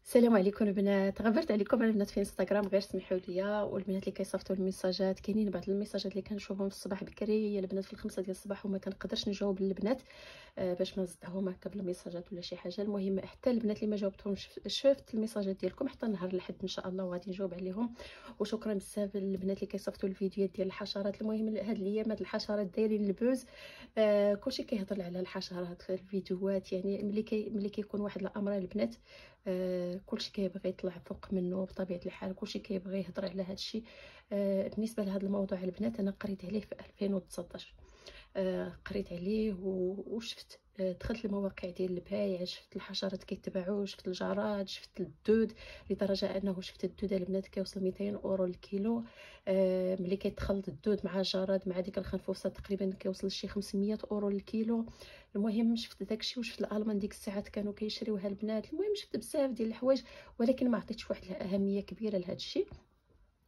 السلام عليكم البنات. غبرت عليكم البنات في انستغرام، غير سمحوا لي. والبنات اللي كيصيفطوا الميساجات، كاينين بعض الميساجات اللي كنشوفهم في الصباح بكري يا البنات في 5 ديال الصباح وما كنقدرش نجاوب البنات باش ما نصدعهم هكا بالميساجات ولا شي حاجه. المهم حتى البنات اللي ما جاوبتهمش شفت الميساجات ديالكم حتى نهار الاحد ان شاء الله وغادي نجاوب عليهم. وشكرا بزاف للبنات اللي كيصيفطوا الفيديوهات ديال الحشرات. المهم هاد الايام هاد الحشرات دايرين البوز، كلشي كيهضر على الحشرات في الفيديوهات. يعني ملي كيكون واحد الامر البنات، كلشي كيبغي يطلع فوق منه بطبيعه الحال، كلشي كيبغي يهضر على هذا الشيء. بالنسبه لهذا الموضوع البنات، انا قريت عليه في 2019. قريت عليه وشفت، دخلت المواقع ديال البايع، شفت الحشرات كيتباعوا، شفت الجراد، شفت الدود، لدرجه انه شفت الدود البنات كيوصل 200 اورو الكيلو. ملي كيتخلط الدود مع الجراد مع ديك الخنفوسه تقريبا كيوصل شي 500 اورو الكيلو. المهم شفت داكشي وشفت الالمان ديك الساعات كانوا كيشريوها البنات. المهم شفت بزاف ديال الحوايج، ولكن ما عطيتش واحد الاهميه كبيره لهذا الشيء.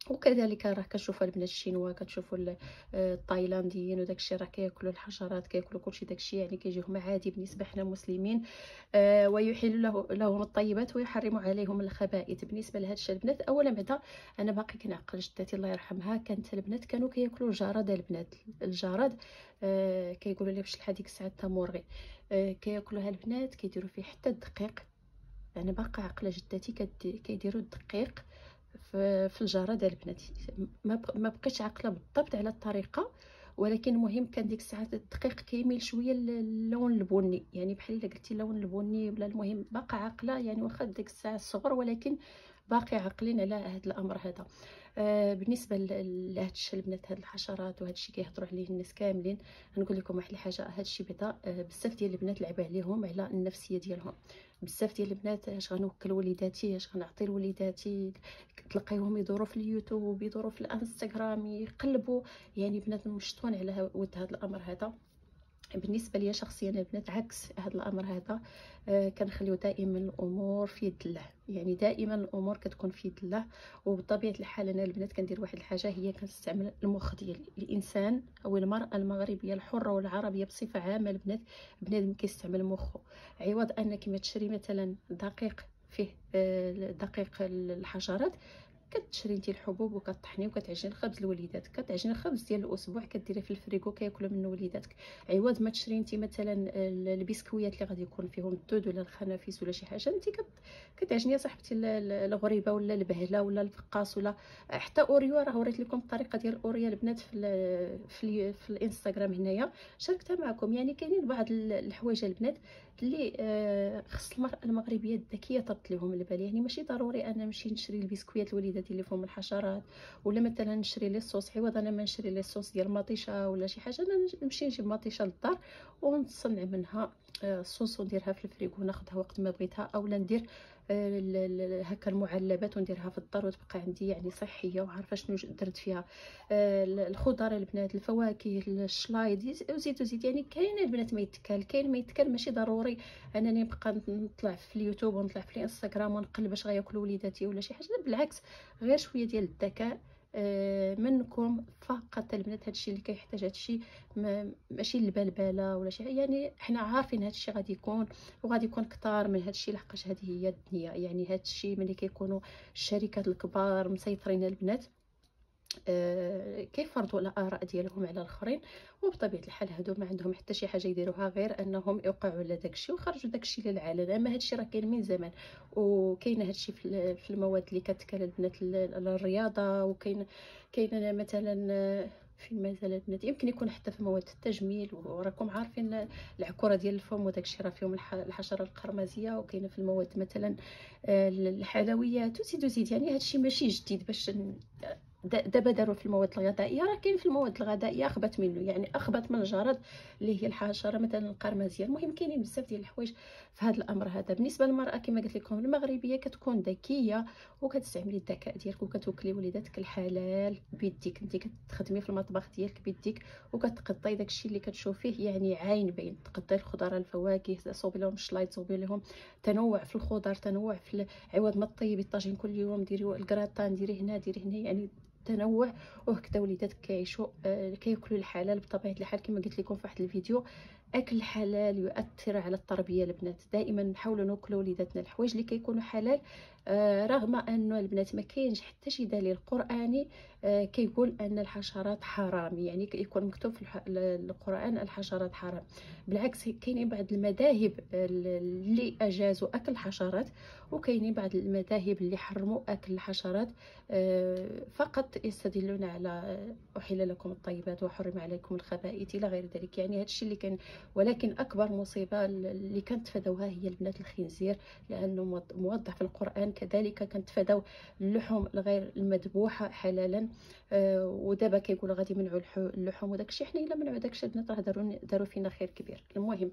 وكذلك راه كتشوفوا البنات الشينوا، كتشوفوا التايلانديين وداكشي، راه كياكلوا الحشرات، كياكلوا كلشي داكشي، يعني كيجيهم عادي بالنسبه حنا مسلمين. ويحل لهم الطيبات ويحرم عليهم الخبائث. بالنسبه لهذا الشيء البنات، اولا بعدا انا باقي كنعقل جدتي الله يرحمها، كانت البنات كانوا كياكلوا الجراد البنات. الجراد كيقولوا لي باش لحد ديك الساعه تمورغي، كياكلوها البنات، كيديروا فيه حتى الدقيق. انا باقا عاقله جدتي كيديروا الدقيق في الجراد البنات. ما بقيتش عاقله بالضبط على الطريقه، ولكن المهم كان ديك الساعات الدقيق كيميل شويه للون البني، يعني بحال الا قلتي اللون البني ولا. المهم باقا عاقله، يعني واخا ديك الساعه الصغر، ولكن باقي عاقلين على هذا الامر هذا. بالنسبه لهذا الشيء البنات، هاد الحشرات وهذا الشيء كيهضروا عليه الناس كاملين. نقول لكم واحد الحاجه، هذا الشيء بعدا بزاف ديال البنات لعب عليهم على النفسيه ديالهم. بزاف ديال البنات اش غنوكل وليداتي، اش غنعطي لوليداتي، تلقايهم يدوروا في اليوتيوب، يدوروا في الانستغرام، يقلبوا. يعني بنات مشطون على ود هذا الامر هذا. بالنسبه لي شخصيا البنات عكس هذا الامر هذا. كنخليو دائما الامور في يد الله، يعني دائما الامور كتكون في يد الله. وبطبيعه الحال انا البنات كندير واحد الحاجه، هي كنستعمل المخ ديالي. الانسان او المراه المغربيه الحره والعربيه بصفه عامه البنات، بنادم كيستعمل مخه. عوض انك ما تشري مثلا دقيق فيه دقيق الحشرات، كتشري انت الحبوب وكطحني وكتعجني الخبز لوليداتك، كتعجني الخبز ديال الاسبوع كديريه في الفريكو كياكلوا منه وليداتك. عوض ما تشري انت مثلا البسكويات اللي غادي يكون فيهم الدود ولا الخنافس ولا شي حاجه، انت كتعجني صاحبتي الغريبه ولا البهله ولا الفقاس ولا حتى اوريو. راه وريت لكم الطريقه ديال الاوريو البنات في الانستغرام هنايا، شاركتها معكم. يعني كاينين بعض الحوايج البنات اللي خص المراه المغربيه الذكيه ترد لهم البال. يعني ماشي ضروري انا نمشي نشري البسكويات لوليداتي اللي فيهم الحشرات، ولا مثلا نشري لي الصوص. عوض انا ما نشري لي الصوص ديال مطيشه ولا شي حاجه، انا نمشي نجيب مطيشه للدار ونصنع منها الصوص ونديرها في الفريغو وناخذها وقت ما بغيتها. اولا ندير هكا المعلبات ونديرها في الدار وتبقى عندي يعني صحيه وعارفه شنو درت فيها. الخضر البنات، الفواكه، الشلايض، وزيد وزيد. يعني كاين البنات ما يتكال، كاين ما يتكال. ماشي ضروري انني نبقى نطلع في اليوتيوب ونطلع في الانستغرام ونقلب باش غياكلوا وليداتي ولا شي حاجه. بالعكس، غير شويه ديال الذكاء منكم فقط البنات. هادشي اللي كيحتاج، هادشي ماشي البلبله ولا شي حاجه. يعني حنا عارفين هادشي غادي يكون، وغادي يكون كتار من هادشي، لحقاش هذه هي الدنيا. يعني هادشي ملي كيكونوا الشركات الكبار مسيطرين البنات، كيفرضوا الاراء ديالهم على الاخرين. وبطبيعه الحال هادو ما عندهم حتى شي حاجه يديروها غير انهم يوقعوا على داكشي وخرجوا داكشي للعلن. اما هادشي راه كاين من زمان، وكاين هادشي في المواد اللي كتكال البنات للرياضه. كاين مثلا في مازال البنات يمكن يكون حتى في مواد التجميل. وراكم عارفين العكوره ديال الفم وداكشي راه فيهم الحشره القرمزيه. وكاينه في المواد مثلا الحلويات وزيد وزيد. يعني هادشي ماشي جديد باش دابا داروا في المواد الغذائيه، راه كاين في المواد الغذائيه اخبث منه، يعني اخبث من الجراد اللي هي الحشره مثلا القرمزيه. المهم كاينين بزاف ديال الحوايج في هذا الامر هذا. بالنسبه للمراه كما قلت لكم المغربيه كتكون ذكيه وكتستعملي الذكاء ديالك وكتوكلي وليداتك الحلال بيديك. انت كتخدمي في المطبخ ديالك بيديك وكتقطعي داكشي اللي كتشوفيه يعني عين بين. تقطعي الخضر الفواكه، صوبي لهم الشلايط، صوبي لهم تنوع في الخضر، تنوع في عوض ما طيبي الطاجين كل يوم ديري الكراتان، ديري هنا ديري هنا، يعني تنوع. وهكذا وليداتك كيعيشوا كياكلوا الحلال بطبيعه الحال. كما قلت لكم في واحد الفيديو، اكل حلال يؤثر على التربيه البنات. دائما نحاولوا ناكلوا وليداتنا الحوايج اللي كيكونوا حلال، رغم انه البنات ما كاينش حتى شي دليل قراني كيقول ان الحشرات حرام، يعني يكون مكتوب في القران الحشرات حرام. بالعكس كاينين بعض المذاهب اللي اجازوا اكل الحشرات، وكاينين بعض المذاهب اللي حرموا اكل الحشرات، فقط يستدلون على احل لكم الطيبات وحرم عليكم الخبائث الى غير ذلك. يعني هذا الشيء اللي كان، ولكن اكبر مصيبه اللي كانت تفادوها هي البنات الخنزير، لانه موضح في القران. كذلك كانت تفادوا اللحوم الغير المذبوحه حلالا، ودابا كيقولوا غادي يمنعوا اللحوم وداك الشيء. حنا الا منعوا داك الشيء البنات راه داروا فينا خير كبير. المهم،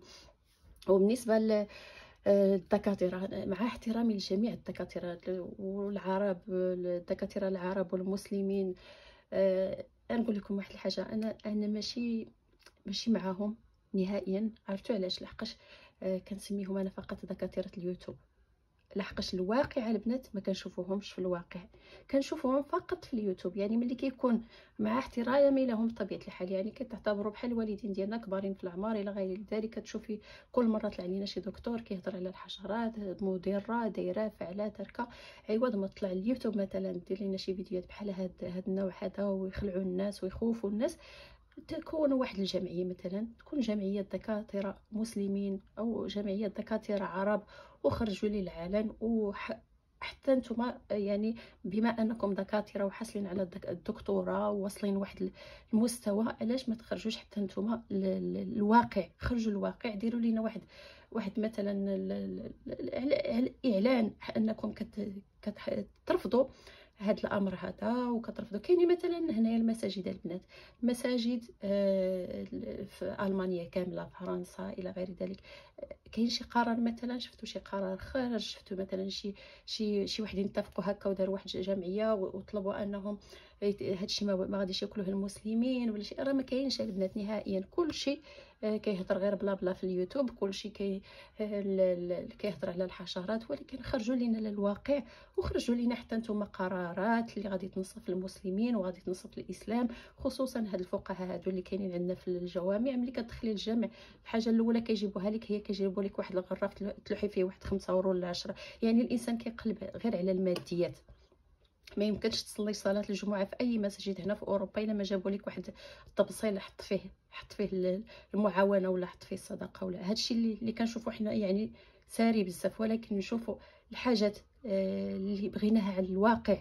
وبالنسبه الدكاترة، مع احترامي لجميع الدكاترة والعرب، الدكاترة العرب والمسلمين، نقول لكم واحد الحاجة، أنا ماشي معاهم نهائيا. عرفتوا علاش؟ لحقاش كنسميهم أنا فقط دكاترة اليوتيوب، لحقاش الواقع البنات ما كنشوفوهمش في الواقع، كنشوفوهم فقط في اليوتيوب. يعني ملي كيكون، مع احترامي لهم بطبيعه الحال، يعني كتعتبروا بحال الوالدين ديالنا كبارين في العمر الى غير ذلك. كتشوفي كل مره طلع لينا شي دكتور كيهضر على الحشرات، مضره دايره فعلا تركه، عوض ما طلع اليوتيوب مثلا دير لينا شي فيديوهات بحال هاد النوع هذا ويخلعوا الناس ويخوفوا الناس. تكون واحد الجمعيه مثلا، تكون جمعيه دكاتره مسلمين او جمعيه دكاتره عرب، وخرجوا للعلن، حتى نتوما يعني بما انكم دكاتره وحاصلين على الدكتوراه وواصلين واحد المستوى، علاش ما تخرجوش حتى نتوما للواقع؟ خرجوا للواقع، ديروا لنا واحد مثلا الاعلان انكم كترفضوا هذا الامر هذا وكترفضوا. كاينين مثلا هنايا المساجد البنات، المساجد في المانيا كامله، في فرنسا الى غير ذلك، كاين شي قرار مثلا، شفتوا شي قرار خرج؟ شفتوا مثلا شي وحدين اتفقوا هكا وداروا واحد الجمعيه وطلبوا انهم هادشي ما غاديش ياكلوه المسلمين ولا شي؟ راه ما كاينش البنات نهائيا. كل شيء كيهضر غير بلا بلا في اليوتيوب، كل شيء كيهضر على الحشرات، ولكن خرجوا لنا للواقع، وخرجوا لنا حتى نتوما قرارات اللي غادي تنصف المسلمين وغادي تنصف الاسلام، خصوصا هاد الفقهاء هادو اللي كاينين عندنا في الجوامع. ملي كتدخلي الجامع، الحاجه الاولى كيجيبوها لك، هي كيجيبوا لك واحد الغراف تلوحي فيه واحد 5 يورو ولا 10. يعني الانسان كيقلب غير على الماديات. ما يمكنش تصلي صلاه الجمعه في اي مسجد هنا في اوروبا الا ما جابوا لك واحد الطبسيل حط فيه المعاونه، ولا حط فيه الصدقه، ولا هادشي اللي كنشوفوا حنا يعني ساري بزاف. ولكن نشوفوا الحاجات اللي بغيناها على الواقع،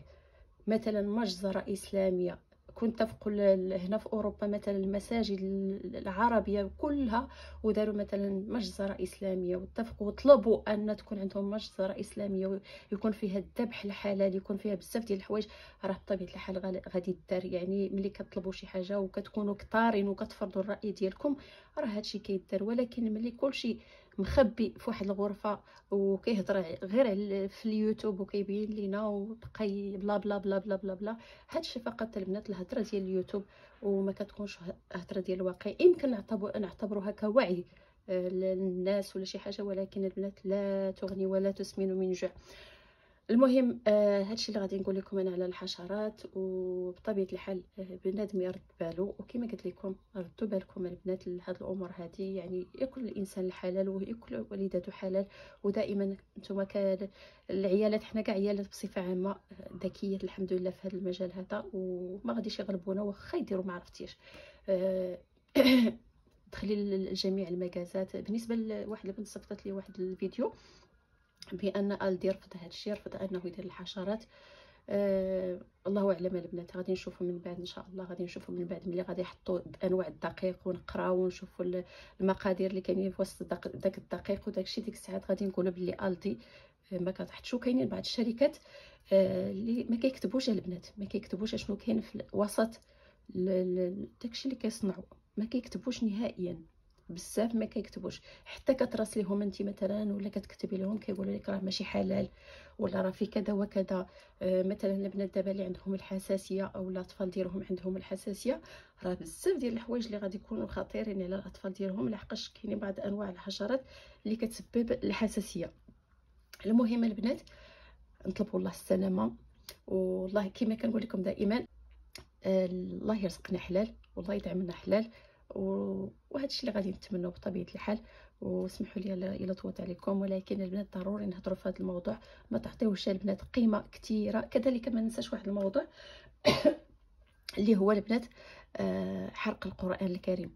مثلا مجزره اسلاميه. كنت تفقوا هنا في اوروبا مثلا المساجد العربيه كلها وداروا مثلا مجزره اسلاميه، واتفقوا وطلبوا ان تكون عندهم مجزره اسلاميه ويكون فيها الذبح الحلال، يكون فيها بزاف ديال الحوايج. راه بطبيعه الحال غادي دار. يعني ملي كطلبوا شي حاجه وكتكونوا كثارين وكتفرضوا الراي ديالكم، راه هادشي كيدار. ولكن ملي كلشي مخبي في واحد الغرفه وكيهضر غير في اليوتيوب وكيبين لينا وبقى بلا بلا بلا بلا بلا بلا، هادشي فقط البنات الهضره ديال اليوتيوب، وما كتكونش هضره ديال الواقع. يمكن نعتبروها كوعي للناس ولا شي حاجه، ولكن البنات لا تغني ولا تسمن من جوع. المهم هادشي اللي غادي نقول لكم انا على الحشرات. وبطبيعه الحال بنادم يرد بالو، وكما قلت لكم ردوا بالكم البنات لهاد الامور هذه. يعني ياكل الانسان الحلال وياكل والدته حلال. ودائما نتوما العيالات، حنا كاع عيالات بصفه عامه ذكيات الحمد لله في هذا المجال هذا، وما غاديش يغلبونا واخا يديروا ما عرفتيش. دخلي لجميع المجازات. بالنسبه لواحد البنت صيفطت لي واحد الفيديو بان الدي رفض هذا الشيء، رفض انه يدير الحشرات. الله اعلم البنات، غادي نشوفوا من بعد ان شاء الله. غادي نشوفوا من بعد ملي غادي يحطوا انواع الدقيق ونقراو ونشوفوا المقادير اللي كاينين في وسط داك الدقيق وداك الشيء. ديك الساعات غادي نقولوا بلي الدي ما كتحطش. كاينين بعض الشركات اللي ما كيكتبوش البنات، ما كيكتبوش اشنو كاين في وسط داكشي اللي كيصنعوا، ما كيكتبوش نهائيا. بزاف ما كيكتبوش. حتى كتراسليهم انت مثلا ولا كتكتبي لهم كيقولوا لك راه ماشي حلال، ولا راه في كذا وكذا. مثلا البنات دابا اللي عندهم الحساسيه او الاطفال ديالهم عندهم الحساسيه، راه بزاف ديال الحوايج اللي غادي يكونوا خطيرين على الاطفال ديالهم، لحقاش كاينين بعض انواع الحشرات اللي كتسبب الحساسيه. المهم البنات نطلبوا الله السلامه. والله كما كنقول لكم دائما، الله يرزقنا حلال والله يدعمنا حلال. وهذا الشيء اللي غادي نتمنوا بطبيعه الحال. واسمحوا لي الا طولت عليكم، ولكن البنات ضروري نهضروا في هذا الموضوع، ما تعطيوش البنات قيمه كثيره. كذلك ما ننساش واحد الموضوع اللي هو البنات حرق القرآن الكريم.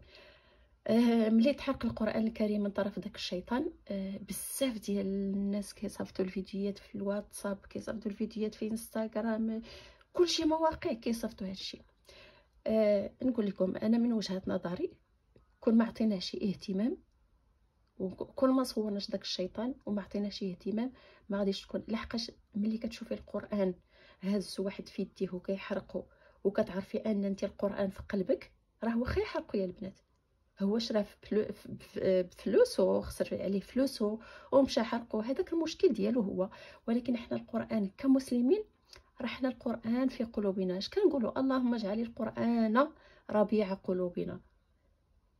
ملي تحرق القرآن الكريم من طرف داك الشيطان، بزاف ديال الناس كيصيفطوا الفيديوهات في الواتساب، كيصيفطوا الفيديوهات في انستغرام، كلشي مواقع كيصيفطوا هادشي. نقول لكم انا من وجهة نظري، كل ما عطيناش اهتمام وكل ما صورناش داك الشيطان وما عطيناش اهتمام، ما غاديش تكون. لحقاش ملي كتشوفي القرآن هاز واحد في يديه وكيحرقو، وكتعرفي ان انت القرآن في قلبك، راه واخا يحرقو يا البنات، هو شرا بفلوسو، خسر عليه فلوسو ومشى حرقو، هذاك المشكل ديالو هو. ولكن احنا القرآن كمسلمين، راه حنا القرآن في قلوبنا. اش كنقولوا؟ اللهم اجعل القرآن ربيع قلوبنا.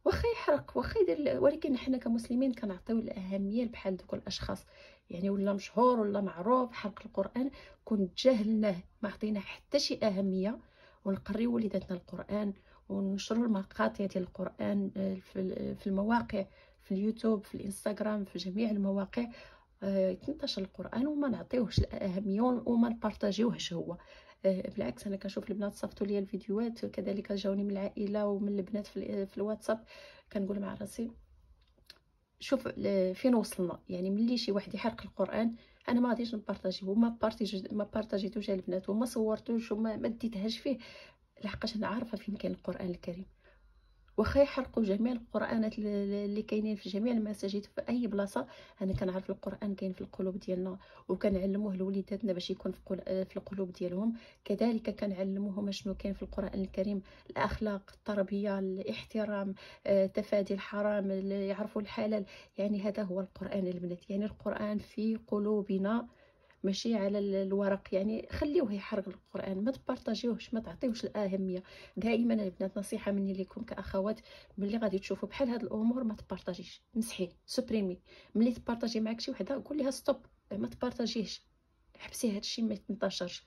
واخا يحرق واخا يدير، ولكن حنا كمسلمين كنعطيو الاهميه بحال دوك الاشخاص، يعني ولا مشهور ولا معروف حرق القرآن، كون تجاهلناه ما عطينا حتى شي اهميه. ونقريو وليداتنا القرآن، وننشروا المقاطع ديال القرآن في المواقع، في اليوتيوب، في الانستغرام، في جميع المواقع يتنتشر القرآن، وما نعطيوهش الاهميه وما نبارطاجيوهش هو. بالعكس، انا كنشوف البنات صيفطوا لي الفيديوهات، كذلك جاوني من العائله ومن البنات في الواتساب، كنقول مع راسي شوف فين وصلنا. يعني ملي شي واحد يحرق القرآن، انا ما غاديش نبارطاجيه، ما بارطاجيتوش على البنات وما صورتوش وما ديتهاش فيه، لحقاش انا عارفه فين كاين القرآن الكريم. واخا يحرقوا جميع القرآنات اللي كاينين في جميع المساجد في اي بلاصه، انا كنعرف القرآن كاين في القلوب ديالنا، وكنعلموه لوليداتنا باش يكون في القلوب ديالهم. كذلك كنعلموهم شنو كاين في القرآن الكريم، الاخلاق، التربيه، الاحترام، تفادي الحرام، يعرفوا الحلال. يعني هذا هو القرآن البنات، يعني القرآن في قلوبنا ماشي على الورق. يعني خليوه يحرق القرآن، ما تبارطاجيوهش، ما تعطيوش الأهمية. دائما البنات نصيحة مني لكم كأخوات، ملي غادي تشوفوا بحال هاد الأمور ما تبارطاجيش، مسحي سوبريمي. ملي تبارطاجي معاك شي وحده قول لها ستوب، ما تبارطاجيهش، حبسي هادشي ما يتنتشرش.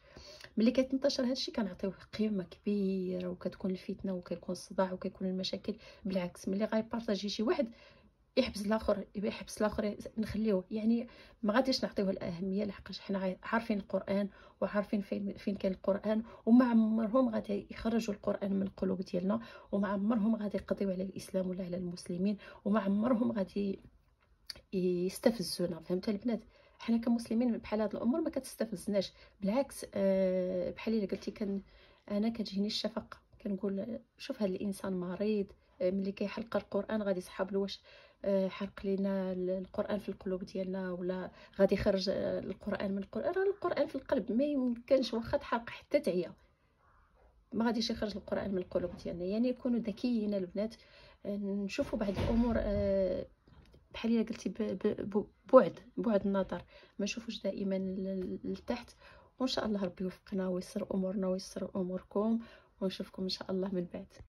ملي كيتنتشر هادشي كنعطيوه قيمه كبيره، وكتكون الفتنه وكيكون الصداع وكيكون المشاكل. بالعكس، ملي غيبارطاجي شي واحد يحبس الاخر، يحبس الاخر، نخليوه. يعني ما غاديش نعطيوه الاهميه، لحقاش حنا عارفين القرآن وعارفين فين كاين القرآن، وما عمرهم غادي يخرجوا القرآن من القلوب ديالنا، وما عمرهم غادي يقضيو على الاسلام ولا على المسلمين، وما عمرهم غادي يستفزونا. فهمت البنات؟ حنا كمسلمين بحال هاد الامور ما كتستفزناش، بالعكس. بحال اللي قلتي، انا كتجيني الشفقه، كنقول شوف هذا الانسان مريض، ملي كيحلق القرآن غادي يصحاب له واش حرق لينا القرآن في القلوب ديالنا، ولا غادي يخرج القرآن من القلوب. راه القرآن في القلب، ما يمكنش واخا تحرق حتى تعيا ما غاديش يخرج القرآن من القلوب ديالنا. يعني يكونوا ذكيين البنات، نشوفوا بعض الامور بحال الا قلتي بعد النظر، ما نشوفوش دائما لتحت. وان شاء الله ربي يوفقنا ويسر امورنا ويسر اموركم، ونشوفكم ان شاء الله من بعد.